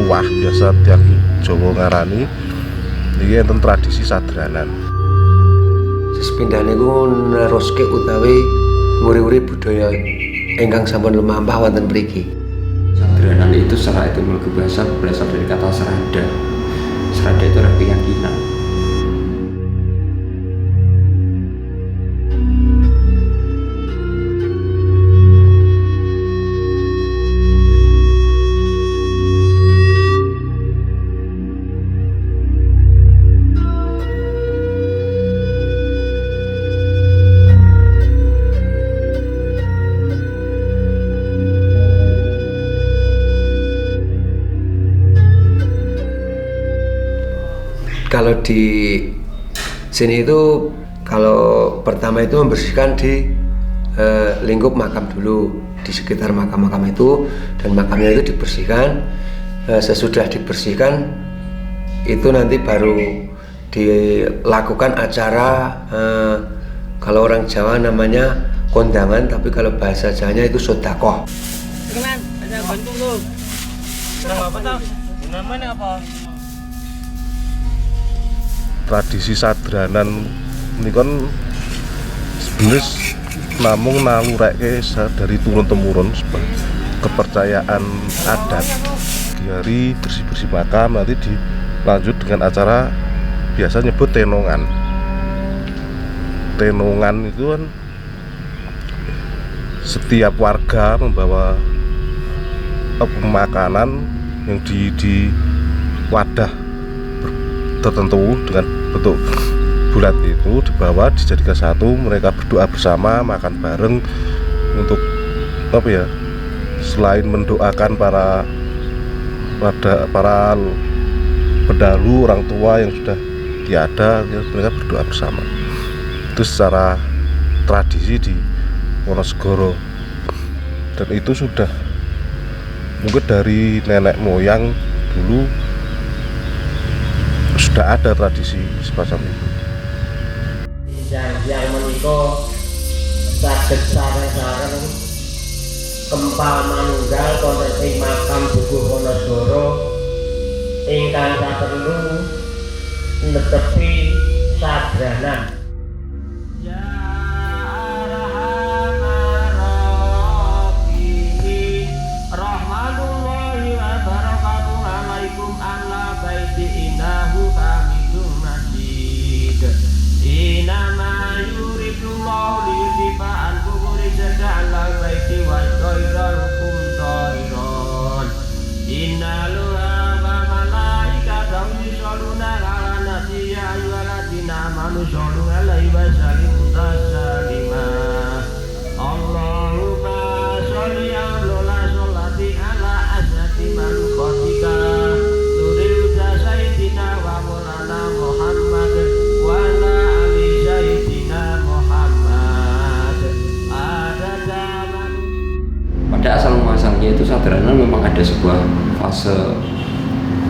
tuwah biasa tiang Jawa ngarani iki enten tradisi sadranan. Sepindah niku neruske utawi nguri-uri budaya ingkang sampun lumampah wonten mriki. Sadranan itu secara etimologi bahasa berasal dari kata serada. Serada itu adalah keyakinan. Kalau di sini itu kalau pertama itu membersihkan di lingkup makam dulu, di sekitar makam-makam itu, dan makamnya itu dibersihkan. Sesudah dibersihkan itu nanti baru dilakukan acara, kalau orang Jawa namanya kondangan, tapi kalau bahasa Jawanya itu sodakoh. Teman, ada bantu lu. Nama apa tau? Namanya apa? Tradisi sadranan ini kan sebenarnya namung nalureke dari turun-temurun kepercayaan adat. Di hari bersih-bersih makam nanti dilanjut dengan acara biasa nyebut tenongan. Tenongan itu kan setiap warga membawa makanan yang di wadah tertentu dengan bentuk bulat itu dibawa, dijadikan satu, mereka berdoa bersama, makan bareng untuk apa ya, selain mendoakan para pendahulu orang tua yang sudah tiada, mereka berdoa bersama. Itu secara tradisi di Wonosegoro, dan itu sudah mungkin dari nenek moyang dulu sudah ada tradisi semacam itu. Yang menika saged sareng-sareng kempal manunggal wonten ing makam Dukuh Wonosegoro ingkang saperlu netepi sadranan. Pada asal muasalnya itu sadranan memang ada sebuah fase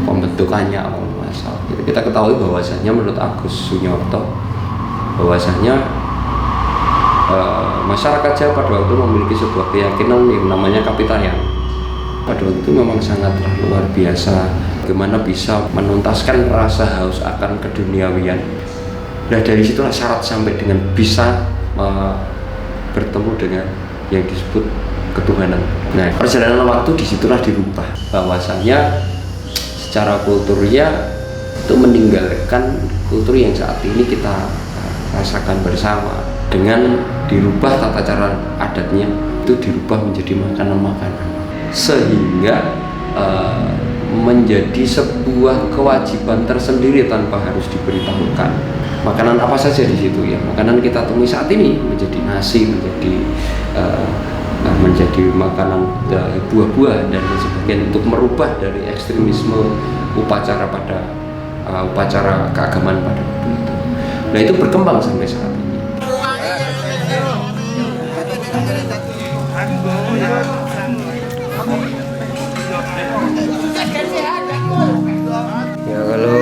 pembentukannya awal muasal. Kita ketahui bahwasanya menurut Agus Sunyarto bahwasanya masyarakat Jawa pada waktu memiliki sebuah keyakinan yang namanya kapitayan. Pada waktu itu memang sangat luar biasa bagaimana bisa menuntaskan rasa haus akan keduniawian. Nah dari situlah syarat sampai dengan bisa bertemu dengan yang disebut ketuhanan. Nah, perjalanan waktu disitulah dirubah bahwasanya secara kulturnya itu meninggalkan kultur yang saat ini kita rasakan bersama, dengan dirubah tata cara adatnya itu dirubah menjadi makanan-makanan, sehingga menjadi sebuah kewajiban tersendiri tanpa harus diberitahukan. Makanan apa saja di situ ya? Makanan kita temui saat ini menjadi nasi, menjadi makanan buah-buah dan sebagainya, untuk merubah dari ekstremisme upacara pada upacara keagamaan pada waktu itu. Nah itu berkembang sampai saat ini. Ya kalau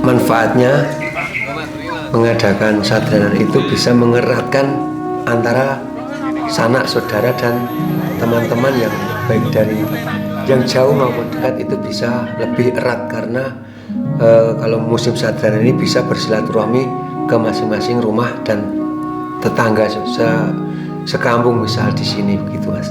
manfaatnya mengadakan sadranan itu bisa mengeratkan antara sanak saudara dan teman-teman yang baik dari yang jauh maupun dekat itu bisa lebih erat karena kalau musim Sadran ini bisa bersilaturahmi ke masing-masing rumah dan tetangga sekampung misal di sini begitu Mas.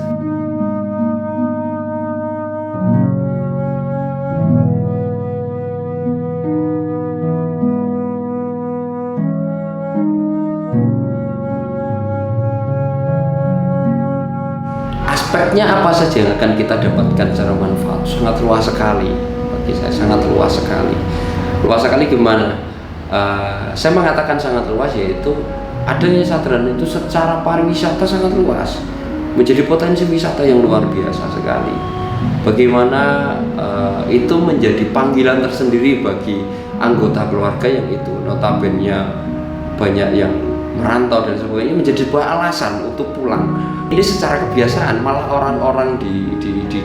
Aspeknya apa saja yang akan kita dapatkan secara manfaat? Sangat luas sekali bagi saya, sangat luas sekali. Luas sekali gimana? Saya mengatakan sangat luas yaitu adanya Sadran itu secara pariwisata sangat luas, menjadi potensi wisata yang luar biasa sekali. Bagaimana itu menjadi panggilan tersendiri bagi anggota keluarga yang itu notabene banyak yang merantau dan sebagainya, menjadi sebuah alasan untuk pulang. Ini secara kebiasaan malah orang-orang di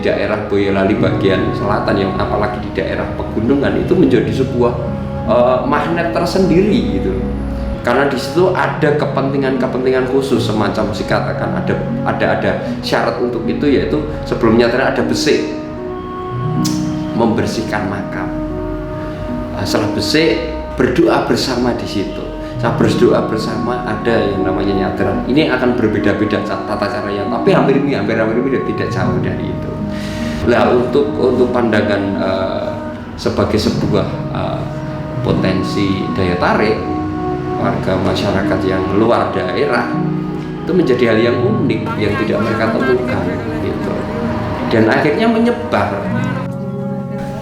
daerah Boyolali bagian selatan yang apalagi di daerah pegunungan itu menjadi sebuah magnet tersendiri gitu. Karena di situ ada kepentingan khusus semacam dikatakan ada syarat untuk itu, yaitu sebelumnya ada besik membersihkan makam. Setelah besik berdoa bersama di situ. Saat berdoa bersama ada yang namanya nyadran. Ini akan berbeda-beda tata caranya, tapi hampir tidak jauh dari itu. Nah, untuk pandangan sebagai sebuah potensi daya tarik warga masyarakat yang luar daerah itu menjadi hal yang unik yang tidak mereka temukan gitu, dan akhirnya menyebar.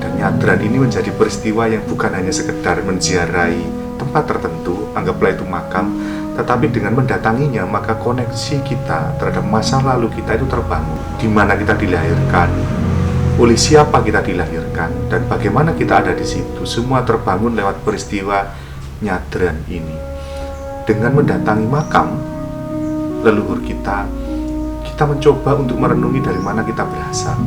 Dan nyadran ini menjadi peristiwa yang bukan hanya sekedar menziarahi tempat tertentu, anggaplah itu makam, tetapi dengan mendatanginya maka koneksi kita terhadap masa lalu kita itu terbangun. Di mana kita dilahirkan, oleh siapa kita dilahirkan, dan bagaimana kita ada di situ, semua terbangun lewat peristiwa nyadran ini. Dengan mendatangi makam leluhur kita mencoba untuk merenungi dari mana kita berasal,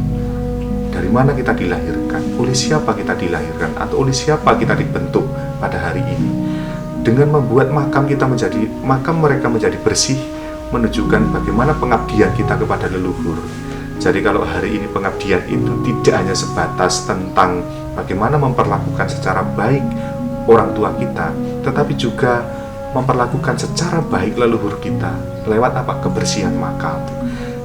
dari mana kita dilahirkan, oleh siapa kita dilahirkan, atau oleh siapa kita dibentuk pada hari ini. Dengan membuat makam mereka menjadi bersih, menunjukkan bagaimana pengabdian kita kepada leluhur. Jadi kalau hari ini pengabdian itu tidak hanya sebatas tentang bagaimana memperlakukan secara baik orang tua kita, tetapi juga memperlakukan secara baik leluhur kita lewat apa? Kebersihan makam.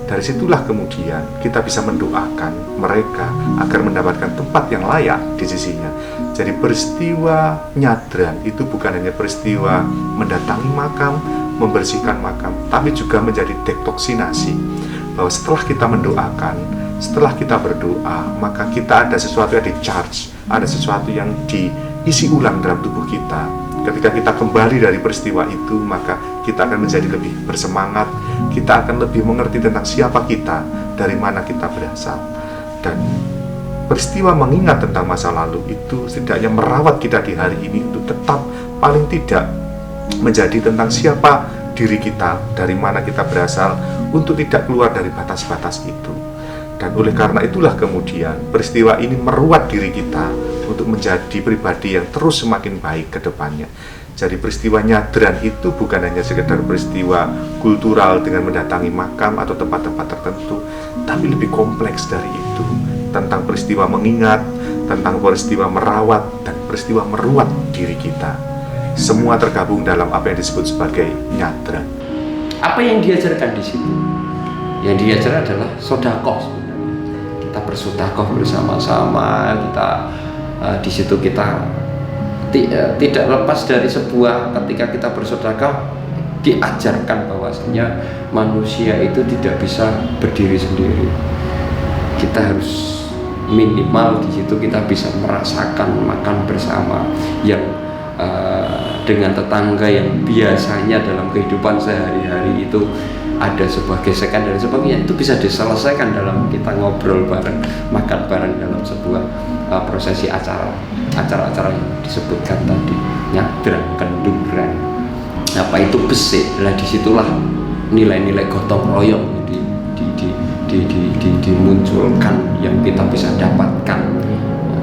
Dari situlah kemudian kita bisa mendoakan mereka agar mendapatkan tempat yang layak di sisinya. Jadi peristiwa nyadran itu bukan hanya peristiwa mendatangi makam, membersihkan makam, tapi juga menjadi detoksinasi. Bahwa setelah kita mendoakan, setelah kita berdoa, maka kita ada sesuatu yang di-charge, ada sesuatu yang diisi ulang dalam tubuh kita. Ketika kita kembali dari peristiwa itu, maka kita akan menjadi lebih bersemangat, kita akan lebih mengerti tentang siapa kita, dari mana kita berasal. Dan peristiwa mengingat tentang masa lalu itu setidaknya merawat kita di hari ini untuk tetap paling tidak menjadi tentang siapa diri kita, dari mana kita berasal, untuk tidak keluar dari batas-batas itu. Dan oleh karena itulah kemudian peristiwa ini meruat diri kita untuk menjadi pribadi yang terus semakin baik ke depannya. Jadi peristiwa nyadran itu bukan hanya sekedar peristiwa kultural dengan mendatangi makam atau tempat-tempat tertentu, tapi lebih kompleks dari itu, tentang peristiwa mengingat, tentang peristiwa merawat, dan peristiwa meruat diri kita. Semua tergabung dalam apa yang disebut sebagai nyadran. Apa yang diajarkan di situ? Yang diajarkan adalah sodakoh sebenarnya. Kita bersodakoh bersama-sama, kita di situ kita tidak lepas dari sebuah, ketika kita bersedekah diajarkan bahwasanya manusia itu tidak bisa berdiri sendiri. Kita harus minimal di situ kita bisa merasakan makan bersama yang dengan tetangga yang biasanya dalam kehidupan sehari-hari itu ada sebuah gesekan dan sebagainya, itu bisa diselesaikan dalam kita ngobrol bareng, makan bareng dalam sebuah prosesi acara-acara yang disebutkan tadi, nyadran, kenduran, apa itu besik. Nah disitulah nilai-nilai gotong royong dimunculkan yang kita bisa dapatkan.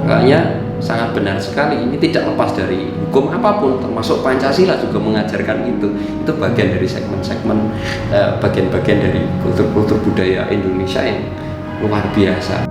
Makanya sangat benar sekali, ini tidak lepas dari hukum apapun, termasuk Pancasila juga mengajarkan itu bagian dari segmen-segmen bagian-bagian dari kultur-kultur budaya Indonesia yang luar biasa.